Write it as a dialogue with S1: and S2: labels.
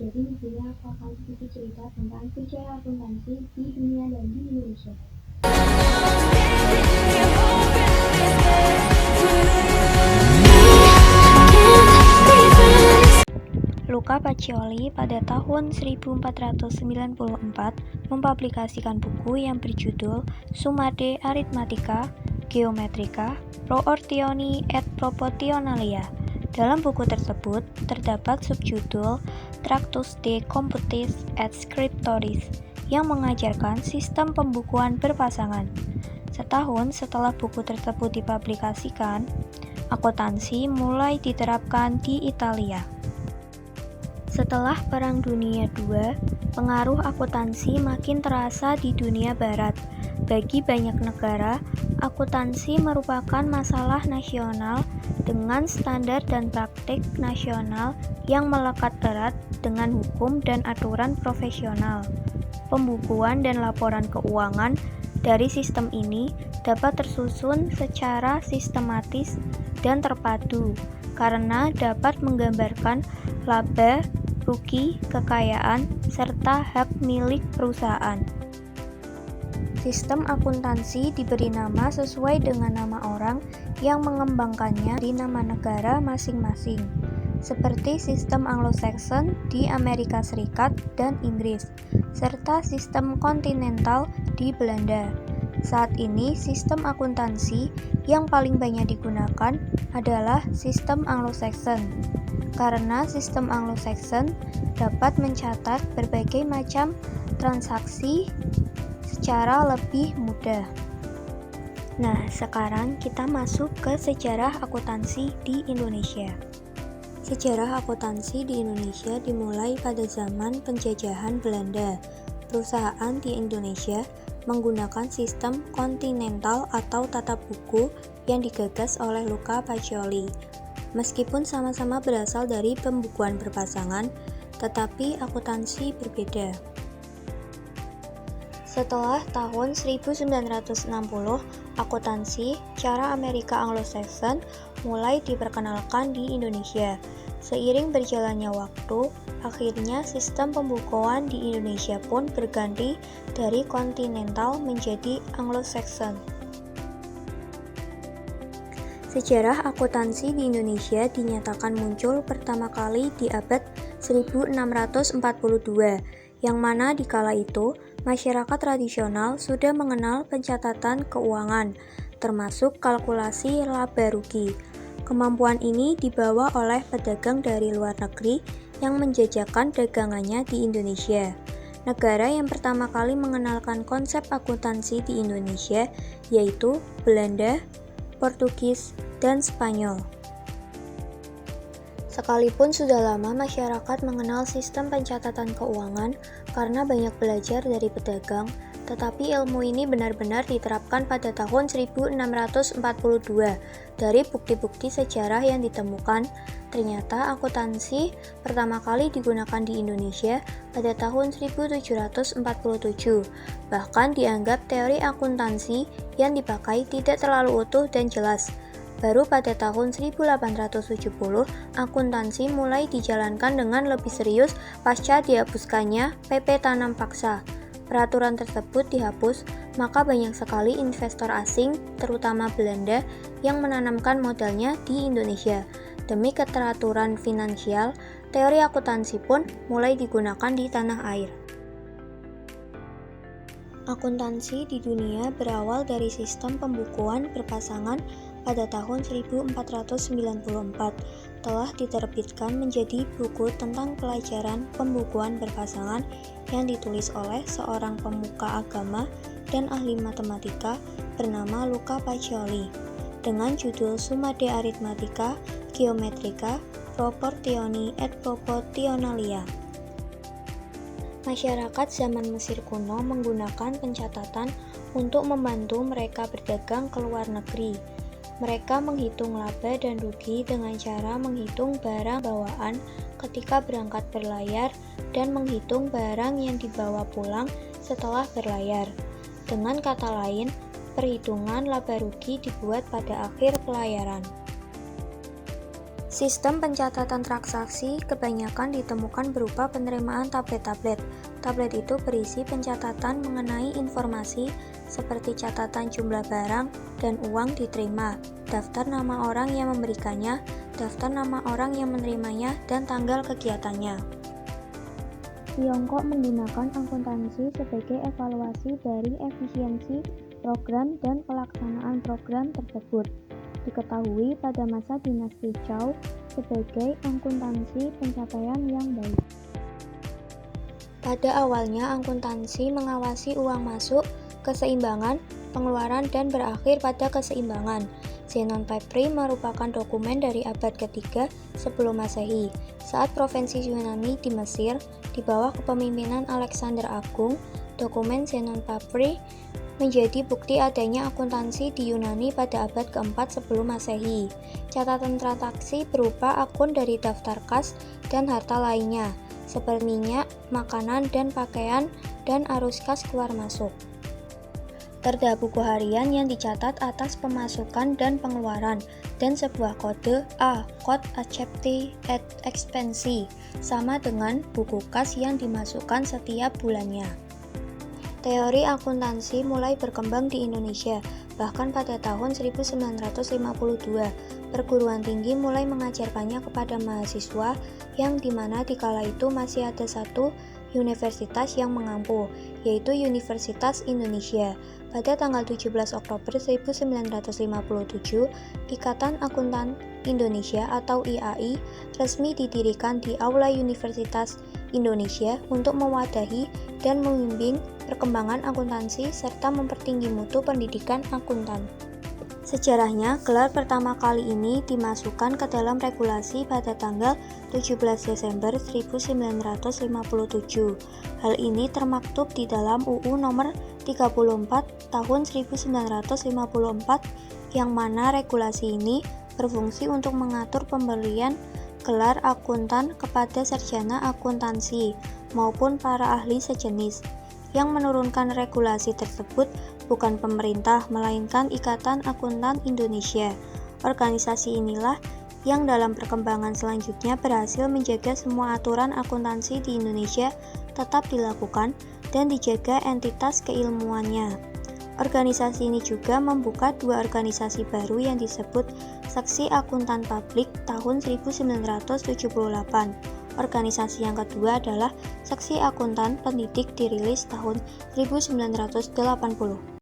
S1: Jadi di sini aku akan sedikit cerita tentang sejarah akuntansi di dunia dan di Indonesia. Luca Pacioli pada tahun 1494 mempublikasikan buku yang berjudul Summa de Arithmetica, Geometrica, Proportioni et Proportionalia. Dalam buku tersebut terdapat subjudul Tractus de Computis et Scriptoris yang mengajarkan sistem pembukuan berpasangan. Setahun setelah buku tersebut dipublikasikan, akuntansi mulai diterapkan di Italia. Setelah Perang Dunia II, pengaruh akuntansi makin terasa di dunia barat. Bagi banyak negara, akuntansi merupakan masalah nasional dengan standar dan praktik nasional yang melekat erat dengan hukum dan aturan profesional. Pembukuan dan laporan keuangan dari sistem ini dapat tersusun secara sistematis dan terpadu karena dapat menggambarkan laba, rugi, kekayaan, serta hak milik perusahaan. Sistem akuntansi diberi nama sesuai dengan nama orang yang mengembangkannya di nama negara masing-masing, seperti sistem Anglo-Saxon di Amerika Serikat dan Inggris, serta sistem kontinental di Belanda. Saat ini, sistem akuntansi yang paling banyak digunakan adalah sistem Anglo-Saxon, karena sistem Anglo-Saxon dapat mencatat berbagai macam transaksi secara lebih mudah. Nah, sekarang kita masuk ke sejarah akuntansi di Indonesia. Sejarah akuntansi di Indonesia dimulai pada zaman penjajahan Belanda. Perusahaan di Indonesia menggunakan sistem kontinental atau tata buku yang digagas oleh Luca Pacioli. Meskipun sama-sama berasal dari pembukuan berpasangan, tetapi akuntansi berbeda. Setelah tahun 1960, akuntansi cara Amerika Anglo-Saxon mulai diperkenalkan di Indonesia. Seiring berjalannya waktu, akhirnya sistem pembukuan di Indonesia pun berganti dari kontinental menjadi Anglo-Saxon. Sejarah akuntansi di Indonesia dinyatakan muncul pertama kali di abad 1642, yang mana di kala itu masyarakat tradisional sudah mengenal pencatatan keuangan, termasuk kalkulasi laba rugi. Kemampuan ini dibawa oleh pedagang dari luar negeri yang menjajakan dagangannya di Indonesia. Negara yang pertama kali mengenalkan konsep akuntansi di Indonesia yaitu Belanda, Portugis, dan Spanyol. Sekalipun sudah lama masyarakat mengenal sistem pencatatan keuangan karena banyak belajar dari pedagang, tetapi ilmu ini benar-benar diterapkan pada tahun 1642. Dari bukti-bukti sejarah yang ditemukan, ternyata akuntansi pertama kali digunakan di Indonesia pada tahun 1747. Bahkan dianggap teori akuntansi yang dipakai tidak terlalu utuh dan jelas. Baru pada tahun 1870, akuntansi mulai dijalankan dengan lebih serius pasca dihapuskannya PP Tanam Paksa. Peraturan tersebut dihapus, maka banyak sekali investor asing, terutama Belanda, yang menanamkan modalnya di Indonesia. Demi keteraturan finansial, teori akuntansi pun mulai digunakan di tanah air. Akuntansi di dunia berawal dari sistem pembukuan berpasangan pada tahun 1494, telah diterbitkan menjadi buku tentang pelajaran pembukuan berpasangan yang ditulis oleh seorang pemuka agama dan ahli matematika bernama Luca Pacioli dengan judul Summa de Arithmetica, Geometrica, Proportioni et Proportionalia. Masyarakat zaman Mesir kuno menggunakan pencatatan untuk membantu mereka berdagang ke luar negeri. Mereka menghitung laba dan rugi dengan cara menghitung barang bawaan ketika berangkat berlayar dan menghitung barang yang dibawa pulang setelah berlayar. Dengan kata lain, perhitungan laba rugi dibuat pada akhir pelayaran. Sistem pencatatan transaksi kebanyakan ditemukan berupa penerimaan tablet-tablet. Tablet itu berisi pencatatan mengenai informasi seperti catatan jumlah barang dan uang diterima, daftar nama orang yang memberikannya, daftar nama orang yang menerimanya, dan tanggal kegiatannya. Tiongkok menggunakan akuntansi sebagai evaluasi dari efisiensi program dan pelaksanaan program tersebut. Diketahui pada masa dinasti Zhou sebagai akuntansi pencapaian yang baik. Pada awalnya, akuntansi mengawasi uang masuk, keseimbangan, pengeluaran, dan berakhir pada keseimbangan. Zenon Papyri merupakan dokumen dari abad ketiga sebelum Masehi, saat provinsi Yunani di Mesir di bawah kepemimpinan Alexander Agung. Dokumen Zenon Papyri menjadi bukti adanya akuntansi di Yunani pada abad keempat sebelum Masehi. Catatan transaksi berupa akun dari daftar kas dan harta lainnya, seperti minyak, makanan, dan pakaian, dan arus kas keluar masuk. Terda buku harian yang dicatat atas pemasukan dan pengeluaran, dan sebuah kode A, Code Accepti et Expensi, sama dengan buku kas yang dimasukkan setiap bulannya. Teori akuntansi mulai berkembang di Indonesia, bahkan pada tahun 1952, perguruan tinggi mulai mengajarkannya kepada mahasiswa yang dimana di kala itu masih ada satu universitas yang mengampu, yaitu Universitas Indonesia. Pada tanggal 17 Oktober 1957, Ikatan Akuntan Indonesia atau IAI resmi didirikan di Aula Universitas Indonesia untuk mewadahi dan membimbing perkembangan akuntansi serta mempertinggi mutu pendidikan akuntan. Sejarahnya, gelar pertama kali ini dimasukkan ke dalam regulasi pada tanggal 17 Desember 1957. Hal ini termaktub di dalam UU nomor 34 tahun 1954 yang mana regulasi ini berfungsi untuk mengatur pemberian gelar akuntan kepada sarjana akuntansi maupun para ahli sejenis. Yang menurunkan regulasi tersebut bukan pemerintah, melainkan Ikatan Akuntan Indonesia. Organisasi inilah yang dalam perkembangan selanjutnya berhasil menjaga semua aturan akuntansi di Indonesia tetap dilakukan dan dijaga entitas keilmuannya. Organisasi ini juga membuka dua organisasi baru yang disebut Seksi Akuntan Publik tahun 1978. Organisasi yang kedua adalah Seksi Akuntan Pendidik dirilis tahun 1980.